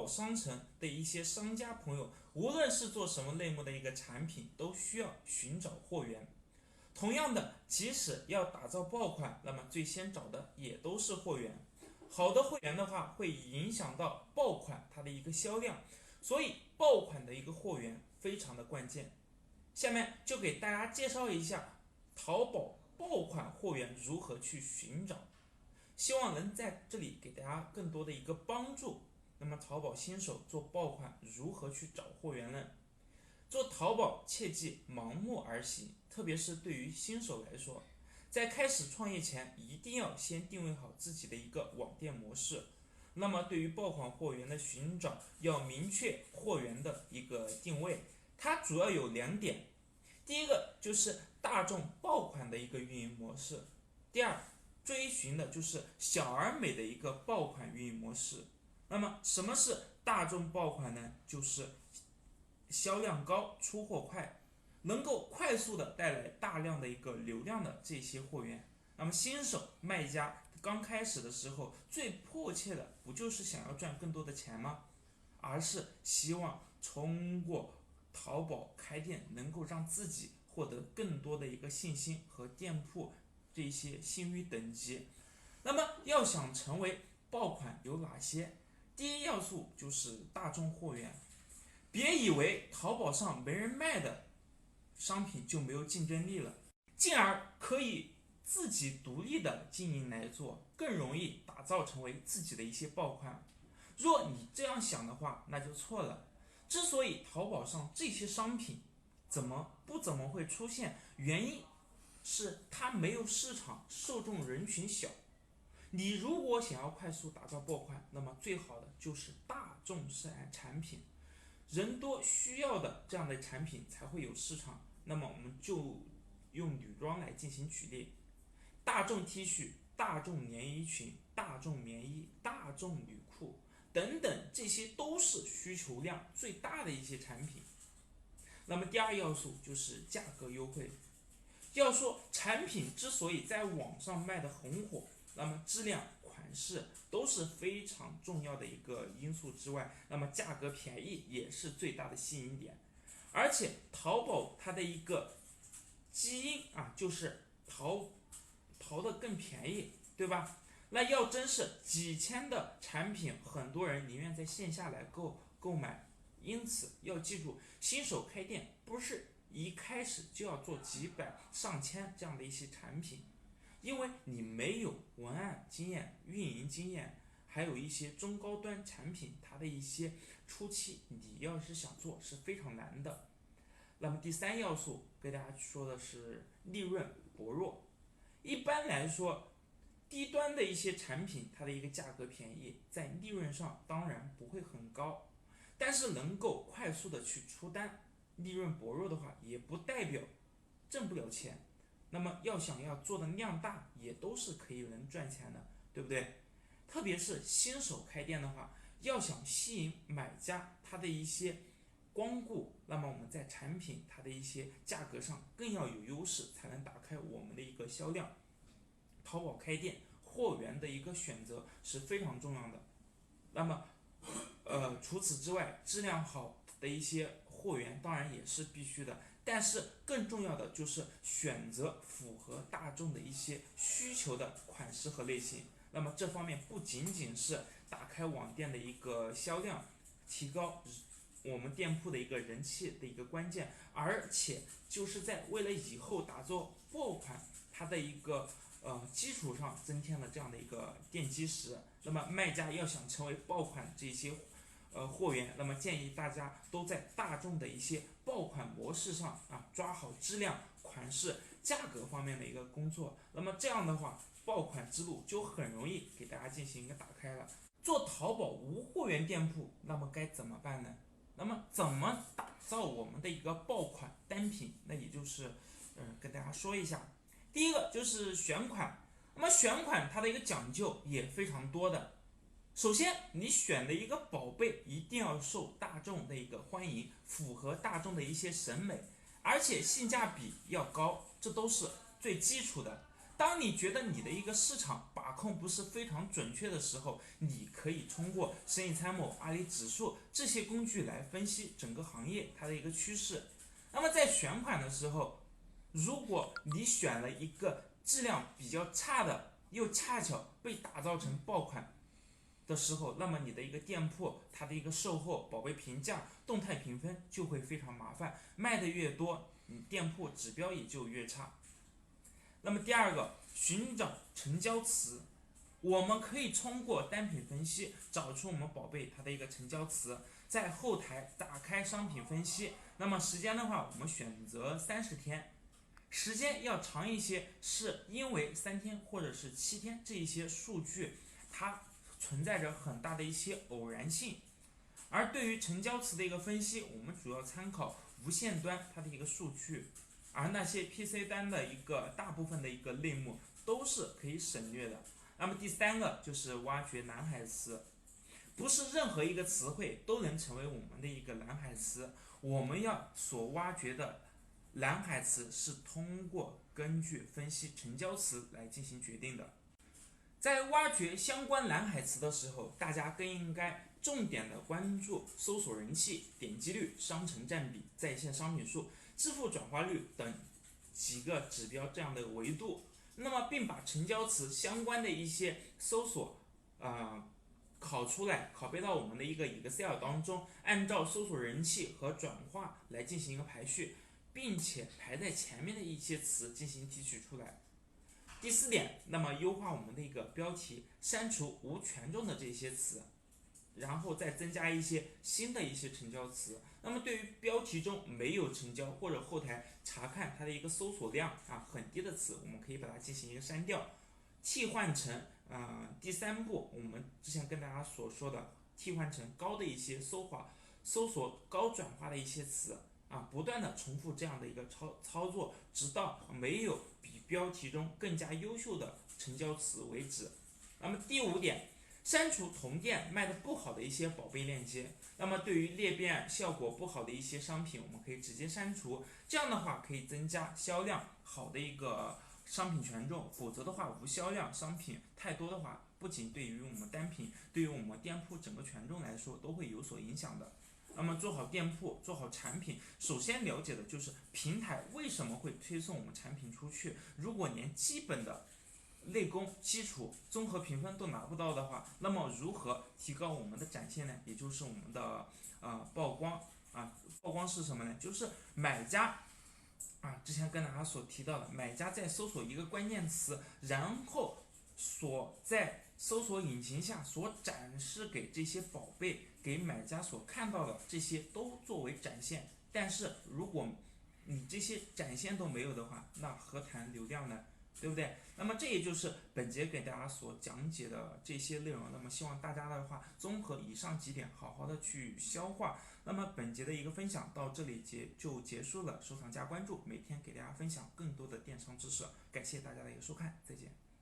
商城的一些商家朋友，无论是做什么类目的一个产品，都需要寻找货源。同样的，即使要打造爆款，那么最先找的也都是货源。好的货源的话，会影响到爆款它的一个销量，所以爆款的一个货源非常的关键。下面就给大家介绍一下淘宝爆款货源如何去寻找，希望能在这里给大家更多的一个帮助。那么淘宝新手做爆款如何去找货源呢？做淘宝切忌盲目而行，特别是对于新手来说，在开始创业前一定要先定位好自己的一个网店模式。那么对于爆款货源的寻找，要明确货源的一个定位，它主要有两点。第一个就是大众爆款的一个运营模式，第二追寻的就是小而美的一个爆款运营模式。那么什么是大众爆款呢？就是销量高、出货快，能够快速的带来大量的一个流量的这些货源。那么新手卖家刚开始的时候，最迫切的不就是想要赚更多的钱吗？而是希望通过淘宝开店，能够让自己获得更多的一个信心和店铺这些信誉等级。那么要想成为爆款有哪些？第一要素就是大众货源，别以为淘宝上没人卖的商品就没有竞争力了，进而可以自己独立的经营来做，更容易打造成为自己的一些爆款。若你这样想的话，那就错了。之所以淘宝上这些商品怎么会出现，原因是它没有市场，受众人群小。你如果想要快速打造爆款，那么最好的就是大众产品，人多需要的这样的产品才会有市场。那么我们就用女装来进行举例，大众 T 恤、大众连衣裙、大众棉衣、大众女裤等等，这些都是需求量最大的一些产品。那么第二要素就是价格优惠。要说产品之所以在网上卖的很火，那么质量、款式都是非常重要的一个因素之外，那么价格便宜也是最大的吸引点。而且淘宝它的一个基因啊，就是淘的更便宜，对吧？那要真是几千的产品，很多人宁愿在线下来购买。因此要记住，新手开店不是一开始就要做几百上千这样的一些产品，因为你没有文案经验、运营经验，还有一些中高端产品，它的一些初期你要是想做是非常难的。那么第三要素给大家说的是利润薄弱。一般来说，低端的一些产品，它的一个价格便宜，在利润上当然不会很高，但是能够快速的去出单，利润薄弱的话，也不代表挣不了钱。那么想要做的量大，也都是可以能赚钱的，对不对？特别是新手开店的话，要想吸引买家他的一些光顾，那么我们在产品它的一些价格上更要有优势，才能打开我们的一个销量。淘宝开店货源的一个选择是非常重要的。那么除此之外，质量好的一些货源当然也是必须的，但是更重要的就是选择符合大众的一些需求的款式和类型。那么这方面不仅仅是打开网店的一个销量，提高我们店铺的一个人气的一个关键，而且就是在为了以后打造爆款它的一个基础上增添了这样的一个奠基石。那么卖家要想成为爆款这些货源，那么建议大家都在大众的一些爆款模式上抓好质量、款式、价格方面的一个工作。那么这样的话，爆款之路就很容易给大家进行一个打开了。做淘宝无货源店铺，那么该怎么办呢？那么怎么打造我们的一个爆款单品？那也就是跟大家说一下。第一个就是选款，那么选款它的一个讲究也非常多的。首先，你选的一个宝贝一定要受大众的一个欢迎，符合大众的一些审美，而且性价比要高，这都是最基础的。当你觉得你的一个市场把控不是非常准确的时候，你可以通过生意参谋、阿里指数这些工具来分析整个行业它的一个趋势。那么在选款的时候，如果你选了一个质量比较差的，又恰巧被打造成爆款的时候，那么你的一个店铺它的一个售后、宝贝评价、动态评分就会非常麻烦，卖的越多，你店铺指标也就越差。那么第二个，寻找成交词，我们可以通过单品分析找出我们宝贝它的一个成交词，在后台打开商品分析。那么时间的话，我们选择30天，时间要长一些，是因为3天或者是7天这一些数据，它存在着很大的一些偶然性。而对于成交词的一个分析，我们主要参考无线端它的一个数据，而那些 PC 端的一个大部分的一个类目都是可以省略的。那么第三个就是挖掘蓝海词，不是任何一个词汇都能成为我们的一个蓝海词，我们要所挖掘的蓝海词是通过根据分析成交词来进行决定的。在挖掘相关蓝海词的时候，大家更应该重点的关注搜索人气、点击率、商城占比、在线商品数、支付转化率等几个指标这样的维度。那么，并把成交词相关的一些搜索，拷出来，拷贝到我们的一个 Excel 当中，按照搜索人气和转化来进行一个排序，并且排在前面的一些词进行提取出来。第四点，那么优化我们的一个标题，删除无权重的这些词，然后再增加一些新的一些成交词。那么对于标题中没有成交或者后台查看它的一个搜索量很低的词，我们可以把它进行一个删掉，替换成第三步我们之前跟大家所说的，替换成高的一些搜索高转化的一些词不断的重复这样的一个操作，直到没有比标题中更加优秀的成交词为止。那么第五点，删除同店卖的不好的一些宝贝链接。那么对于裂变效果不好的一些商品，我们可以直接删除，这样的话可以增加销量好的一个商品权重。否则的话，无销量商品太多的话，不仅对于我们单品，对于我们店铺整个权重来说都会有所影响的。那么做好店铺，做好产品，首先了解的就是平台为什么会推送我们产品出去。如果连基本的内功基础综合评分都拿不到的话，那么如何提高我们的展现呢？也就是我们的曝光曝光是什么呢？就是买家之前跟大家所提到的，买家在搜索一个关键词，然后所在搜索引擎下所展示给这些宝贝，给买家所看到的这些都作为展现。但是如果你这些展现都没有的话，那何谈流量呢？对不对？那么这也就是本节给大家所讲解的这些内容。那么希望大家的话，综合以上几点，好好的去消化。那么本节的一个分享到这里就结束了，收藏加关注，每天给大家分享更多的电商知识。感谢大家的一个收看，再见。